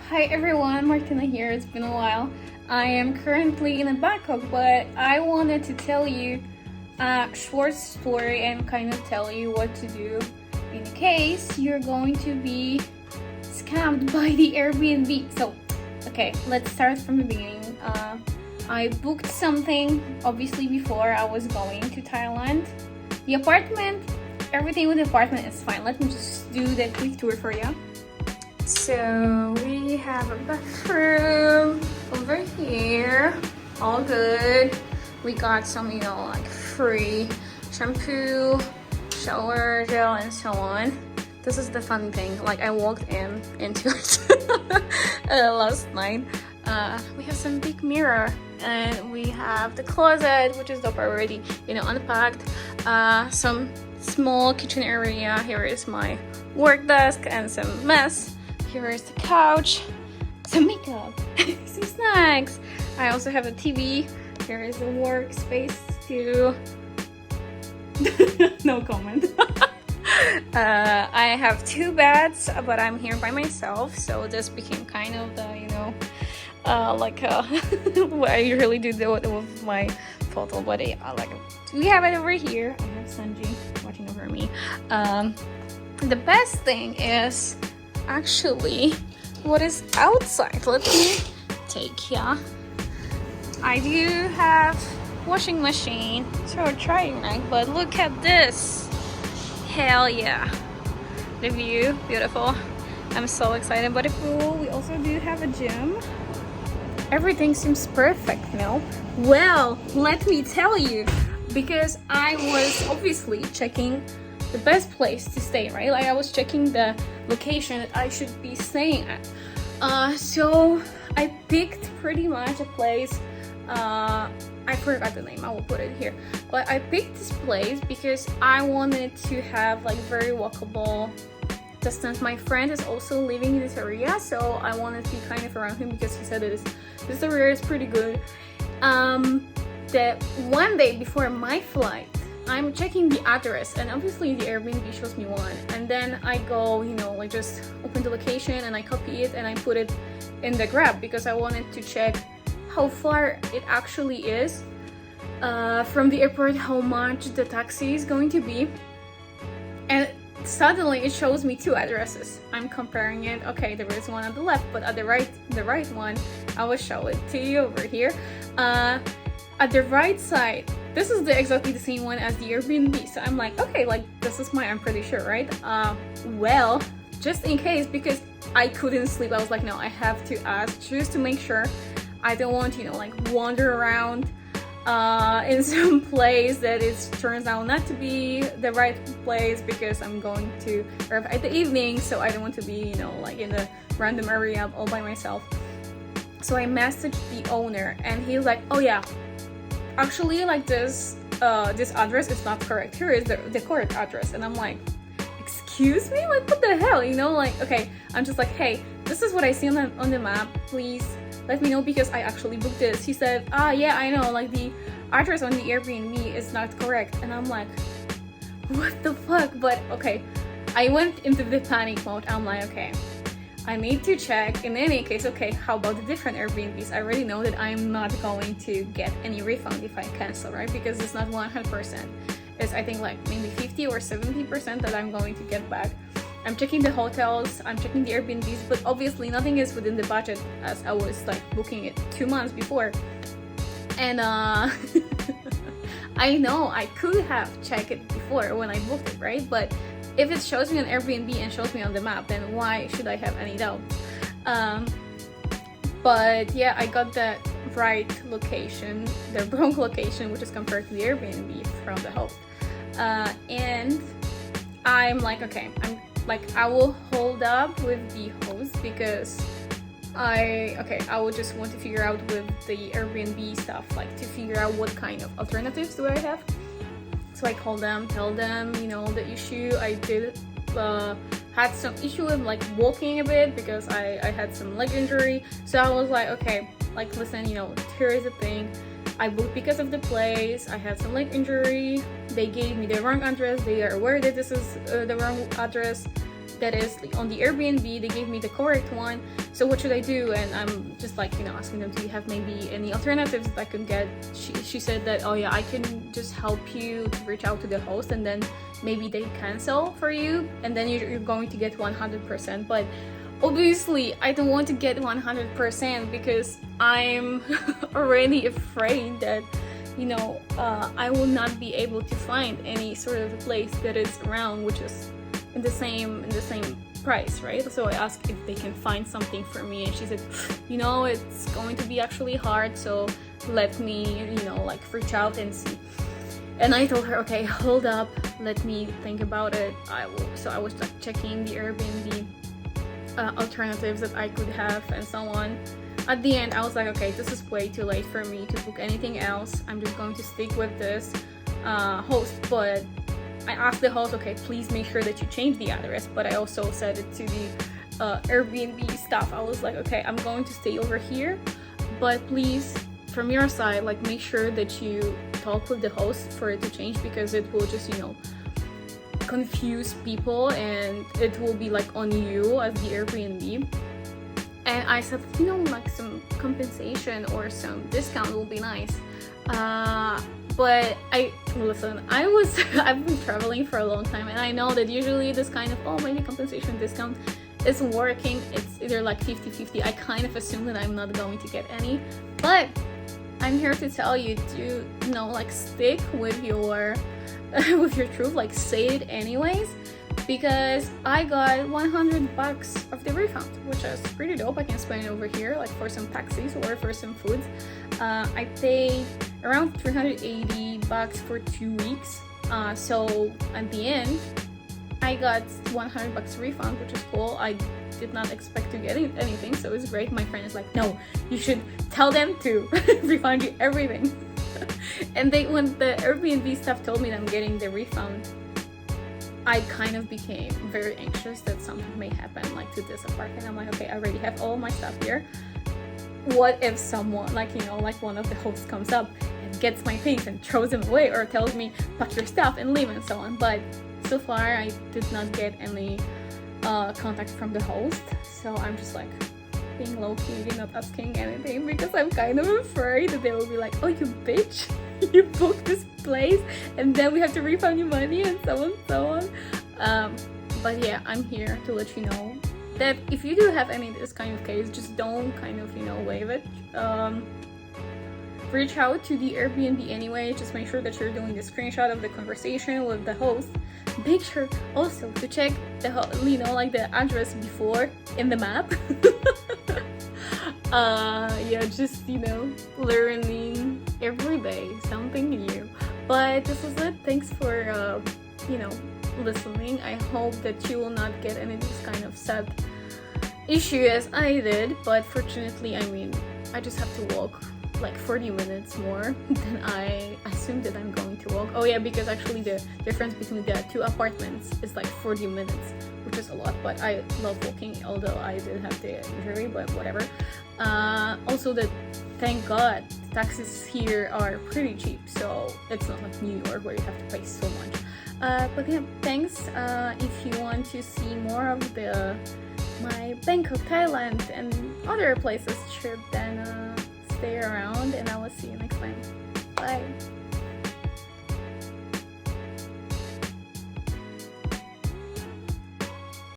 Hi everyone, Martina here. It's been a while. I am currently in Bangkok, but I wanted to tell you a short story and kind of tell you what to do in case you're going to be scammed by the Airbnb. So, okay, let's start from the beginning. I booked something obviously before I was going to Thailand. The apartment, everything with the apartment is fine. Let me just do the quick tour for you. So we have a bathroom over here, all good. We got some, like free shampoo, shower gel, and so on. This is the fun thing. Like I walked into it last night. We have some big mirror, and we have the closet, which is up already, unpacked. Some small kitchen area. Here is my work desk and some mess. Here is the couch, some makeup, some snacks. I also have a TV. Here is the workspace too. No comment. I have two beds, but I'm here by myself, so this became kind of the, what I usually do with my photo body. We have it over here. I have Sanji watching over me. The best thing is actually what is outside. Let me take here. I do have washing machine, so we're trying, right? But look at this. Hell yeah, the view, beautiful. I'm so excited. But we also do have a gym. Everything seems perfect, Well, let me tell you, because I was obviously checking the best place to stay, right? Like I was checking the location that I should be staying at. So I picked pretty much a place. I forgot the name, I will put it here. But I picked this place because I wanted to have like very walkable distance. My friend is also living in this area, so I wanted to be kind of around him because he said that this area is pretty good. The one day before my flight, I'm checking the address, and obviously the Airbnb shows me one, and then I go, just open the location and I copy it and I put it in the Grab because I wanted to check how far it actually is from the airport, how much the taxi is going to be. And suddenly it shows me two addresses. I'm comparing it. Okay, there is one on the left, but at the right one, I will show it to you over here. At the right side, this is exactly the same one as the Airbnb. So I'm like, okay, this is I'm pretty sure, right? Well, just in case, because I couldn't sleep, I was like, no, I have to ask just to make sure. I don't want to, wander around in some place that turns out not to be the right place because I'm going to arrive at the evening, so I don't want to be, in a random area all by myself. So I messaged the owner, and he's like, oh yeah, actually, this address is not correct. Here is the correct address. And I'm like, excuse me? What the hell? Okay, I'm just like, hey, this is what I see on the map. Please let me know because I actually booked this. He said, yeah, I know, the address on the Airbnb is not correct. And I'm like, what the fuck? But okay, I went into the panic mode. I'm like, okay, I need to check. In any case, okay, how about the different Airbnbs? I already know that I'm not going to get any refund if I cancel, right? Because it's not 100%. It's, I think, maybe 50 or 70% that I'm going to get back. I'm checking the hotels, I'm checking the Airbnbs, but obviously nothing is within the budget as I was booking it 2 months before. And I know I could have checked it before when I booked it, right? But if it shows me on Airbnb and shows me on the map, then why should I have any doubt? But yeah, I got the right location, the wrong location, which is compared to the Airbnb from the host. And I'm like, okay, I will hold up with the host because I would just want to figure out with the Airbnb stuff, to figure out what kind of alternatives do I have. So I call them, tell them, the issue. I did had some issue with walking a bit because I had some leg injury. So I was like, okay, listen, here is the thing. I booked because of the place. I had some leg injury. They gave me the wrong address. They are aware that this is the wrong address. that is on the Airbnb. They gave me the correct one, so what should I do? And I'm just like, you know, asking them, do you have maybe any alternatives that I could get? She said that, oh yeah, I can just help you to reach out to the host, and then maybe they cancel for you, and then you're going to get 100%. But obviously I don't want to get 100% because I'm already afraid that, you know, I will not be able to find any sort of a place that is around which is in the same price, right? So I asked if they can find something for me, and she said, you know, it's going to be actually hard, so let me, you know, like reach out and see. And I told her, okay, hold up, let me think about it. So I was like checking the Airbnb alternatives that I could have and so on. At the end, I was like, okay, this is way too late for me to book anything else. I'm just going to stick with this host. But I asked the host, okay, please make sure that you change the address. But I also said it to the Airbnb staff. I was like, okay, I'm going to stay over here, but please, from your side, like make sure that you talk with the host for it to change, because it will just, you know, confuse people and it will be like on you as the Airbnb. And I said, you know, like some compensation or some discount will be nice. But listen, I've been traveling for a long time, and I know that usually this kind of, oh, maybe compensation discount isn't working. It's either like 50-50. I kind of assume that I'm not going to get any, but I'm here to tell you to, you know, like stick with your with your truth, like say it anyways, because I got $100 of the refund, which is pretty dope. I can spend it over here like for some taxis or for some foods. I paid around $380 for 2 weeks, so at the end I got $100 refund, which is cool. I did not expect to get anything, so it was great. My friend is like, no, you should tell them to refund you everything. And when the Airbnb staff told me that I'm getting the refund, I kind of became very anxious that something may happen like to this apartment. I'm like, okay, I already have all my stuff here. What if someone, like, you know, like one of the hosts comes up and gets my things and throws them away, or tells me pack your stuff and leave and so on. But so far I did not get any contact from the host, so I'm just like being low-key, not asking anything, because I'm kind of afraid that they will be like, oh, you bitch, you booked this place and then we have to refund you money and so on and so on. But yeah, I'm here to let you know that if you do have any of this kind of case, just don't kind of, you know, waive it. Reach out to the Airbnb anyway. Just make sure that you're doing the screenshot of the conversation with the host. Make sure also to check the, you know, like the address before in the map. Yeah, just, you know, learning every day something new. But this is it. Thanks for you know, listening. I hope that you will not get any of this kind of sad issue as I did, but fortunately, I mean, I just have to walk like 40 minutes more than I assumed that I'm going to walk. Oh yeah, because actually the difference between the two apartments is like 40 minutes, which is a lot, but I love walking, although I did have the injury, but whatever. Also, thank God, taxis here are pretty cheap, so it's not like New York where you have to pay so much. But yeah, thanks. If you want to see more of my Bangkok, Thailand and other places trip, then stay around and I will see you next time. Bye.